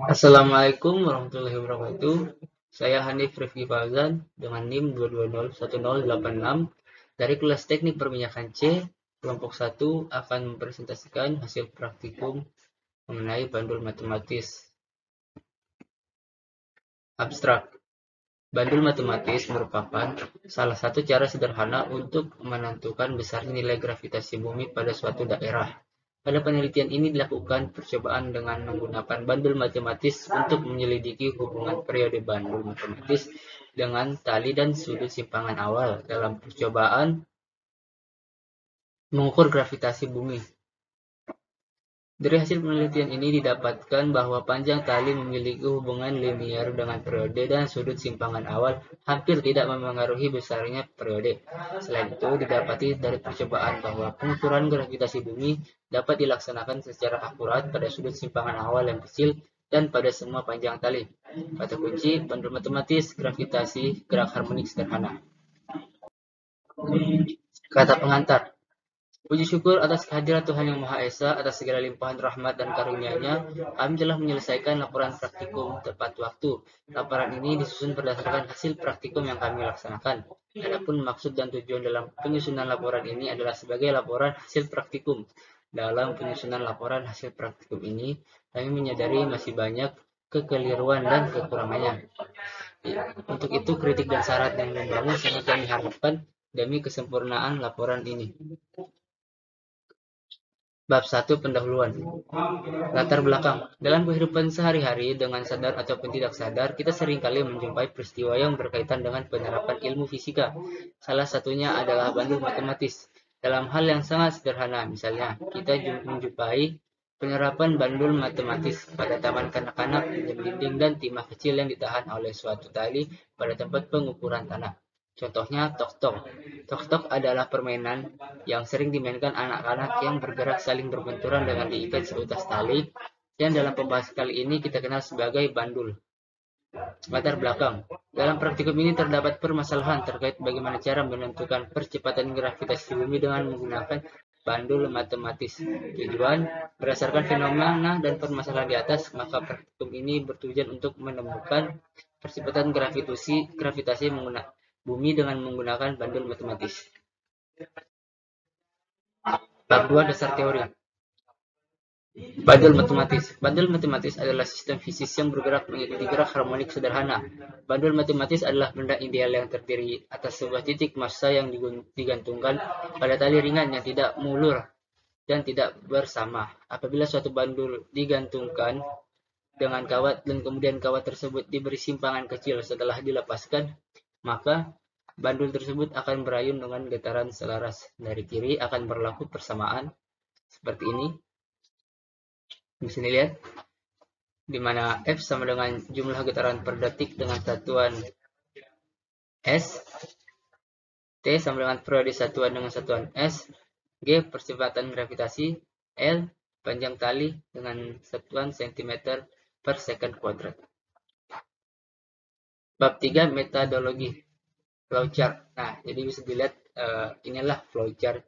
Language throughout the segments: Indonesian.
Assalamualaikum warahmatullahi wabarakatuh. Saya Hanif Rifki Fauzan dengan NIM 2201086 dari kelas Teknik Perminyakan C, kelompok 1 akan mempresentasikan hasil praktikum mengenai bandul matematis. Abstrak. Bandul matematis merupakan salah satu cara sederhana untuk menentukan besarnya nilai gravitasi bumi pada suatu daerah. Pada penelitian ini dilakukan percobaan dengan menggunakan bandul matematis untuk menyelidiki hubungan periode bandul matematis dengan tali dan sudut simpangan awal dalam percobaan mengukur gravitasi bumi. Dari hasil penelitian ini didapatkan bahwa panjang tali memiliki hubungan linier dengan periode dan sudut simpangan awal hampir tidak memengaruhi besarnya periode. Selain itu, didapati dari percobaan bahwa pengukuran gravitasi bumi dapat dilaksanakan secara akurat pada sudut simpangan awal yang kecil dan pada semua panjang tali. Kata kunci, bandul matematis, gravitasi, gerak harmonik sederhana. Kata pengantar. Puji syukur atas kehadiran Tuhan Yang Maha Esa, atas segala limpahan rahmat dan karunia-Nya, kami telah menyelesaikan laporan praktikum tepat waktu. Laporan ini disusun berdasarkan hasil praktikum yang kami laksanakan. Adapun maksud dan tujuan dalam penyusunan laporan ini adalah sebagai laporan hasil praktikum. Dalam penyusunan laporan hasil praktikum ini, kami menyadari masih banyak kekeliruan dan kekurangannya. Untuk itu, kritik dan saran yang membangun sangat kami harapkan demi kesempurnaan laporan ini. Bab 1 Pendahuluan. Latar belakang. Dalam kehidupan sehari-hari, dengan sadar ataupun tidak sadar, kita seringkali menjumpai peristiwa yang berkaitan dengan penerapan ilmu fisika. Salah satunya adalah bandul matematis. Dalam hal yang sangat sederhana, misalnya, kita menjumpai penerapan bandul matematis pada taman kanak-kanak, dinding dan timah kecil yang ditahan oleh suatu tali pada tempat pengukuran tanah. Contohnya tok-tok. Tok-tok adalah permainan yang sering dimainkan anak-anak yang bergerak saling berbenturan dengan diikat seutas tali, yang dalam pembahasan kali ini kita kenal sebagai bandul. Latar belakang. Dalam praktikum ini terdapat permasalahan terkait bagaimana cara menentukan percepatan gravitasi bumi dengan menggunakan bandul matematis. Tujuan, berdasarkan fenomena dan permasalahan di atas, maka praktikum ini bertujuan untuk menemukan percepatan gravitasi bumi dengan menggunakan bandul matematis. Bab 2 Dasar Teori. Bandul matematis. Bandul matematis adalah sistem fisik yang bergerak mengikuti gerak harmonik sederhana. Bandul matematis adalah benda ideal yang terdiri atas sebuah titik massa yang digantungkan pada tali ringan yang tidak mulur dan tidak bersama. Apabila suatu bandul digantungkan dengan kawat dan kemudian kawat tersebut diberi simpangan kecil setelah dilepaskan, maka bandul tersebut akan berayun dengan getaran selaras. Dari kiri akan berlaku persamaan seperti ini. Di sini lihat, di mana F sama dengan jumlah getaran per detik dengan satuan S, T sama dengan periode satuan dengan satuan S, G percepatan gravitasi, L panjang tali dengan satuan cm per second kuadrat. Bab 3 metodologi flowchart. Nah, jadi bisa dilihat inilah flowchart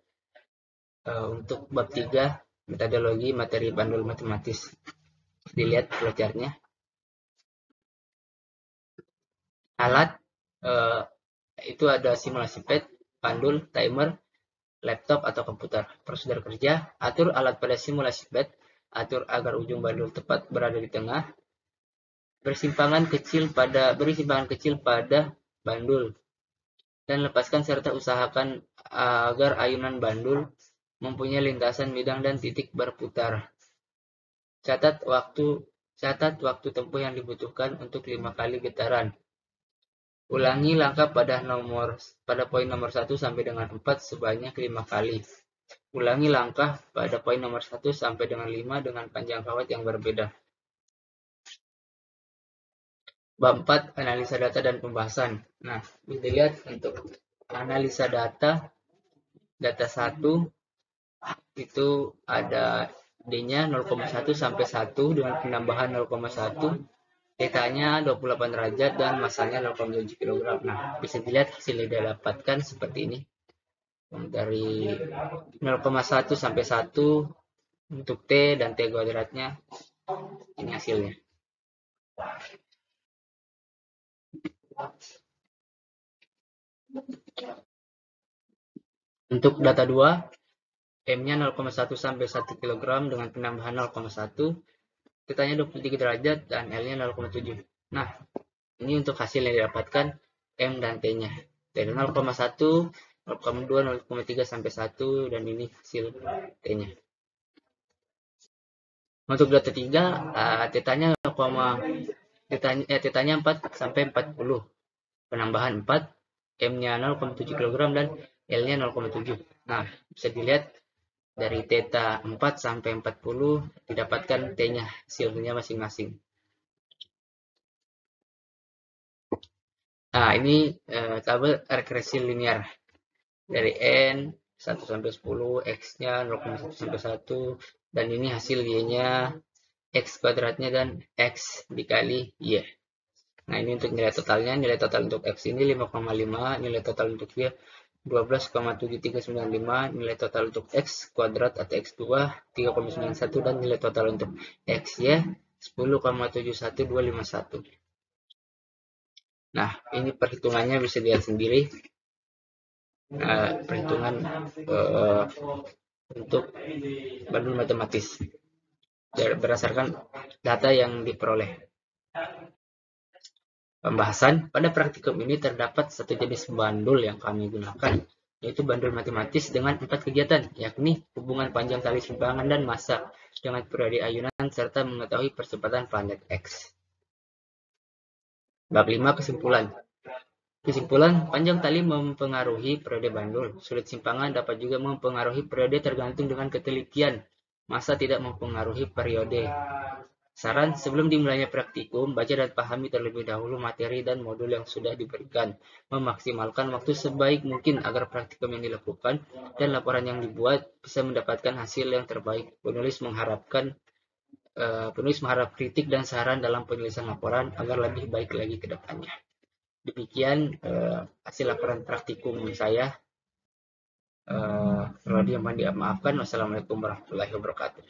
untuk bab 3 metodologi materi bandul matematis. Dilihat flowchartnya. Alat itu ada simulasi pad, pandul, timer, laptop atau komputer. Prosedur kerja, atur alat pada simulasi pad, atur agar ujung bandul tepat berada di tengah. Beri simpangan kecil pada bandul dan lepaskan serta usahakan agar ayunan bandul mempunyai lintasan bidang dan titik berputar. Catat waktu tempuh yang dibutuhkan untuk 5 kali getaran. Ulangi langkah pada poin nomor 1 sampai dengan 4 sebanyak 5 kali. Ulangi langkah pada poin nomor 1 sampai dengan 5 dengan panjang kawat yang berbeda. Bab 4 analisa data dan pembahasan. Nah, bisa dilihat untuk analisa data 1 itu ada D-nya 0,1 sampai 1 dengan penambahan 0,1. Theta-nya 28 derajat dan masanya 0,7 kg. Nah, bisa dilihat hasil yang didapatkan seperti ini. Dari 0,1 sampai 1 untuk T dan T kuadratnya. Ini hasilnya. Untuk data 2, M-nya 0,1 sampai 1 kg dengan penambahan 0,1, Theta-nya 23 derajat, dan L-nya 0,7. Nah, ini untuk hasil yang didapatkan M dan T-nya. Dari 0,1, 0,2, 0,3 sampai 1, dan ini hasil T-nya. Untuk data 3, Theta-nya 4 sampai 40. Penambahan 4, M-nya 0,7 kg dan L-nya 0,7. Nah, bisa dilihat dari Theta 4 sampai 40 didapatkan T-nya, hasilnya masing-masing. Nah, ini tabel regresi linear. Dari N 1 sampai 10, X-nya 0,1 sampai 1, dan ini hasil Y-nya, X kuadratnya, dan X dikali Y. Nah, ini untuk nilai totalnya. Nilai total untuk X ini 5,5, nilai total untuk Y 12,7395, nilai total untuk X kuadrat atau X2 3,91, dan nilai total untuk XY 10,71251. Nah, ini perhitungannya bisa dilihat sendiri. Perhitungan untuk bandul matematis berdasarkan data yang diperoleh. Pembahasan, pada praktikum ini terdapat satu jenis bandul yang kami gunakan, yaitu bandul matematis dengan 4 kegiatan, yakni hubungan panjang tali simpangan dan massa dengan periode ayunan serta mengetahui percepatan planet X. Bab 5, kesimpulan. Kesimpulan, panjang tali mempengaruhi periode bandul. Sulit simpangan dapat juga mempengaruhi periode tergantung dengan ketelitian. Massa tidak mempengaruhi periode. Saran, sebelum dimulainya praktikum, baca dan pahami terlebih dahulu materi dan modul yang sudah diberikan. Memaksimalkan waktu sebaik mungkin agar praktikum yang dilakukan dan laporan yang dibuat bisa mendapatkan hasil yang terbaik. Penulis mengharap kritik dan saran dalam penulisan laporan agar lebih baik lagi ke depannya. Demikian hasil laporan praktikum saya. Kalau dia maafkan. Wassalamualaikum warahmatullahi wabarakatuh.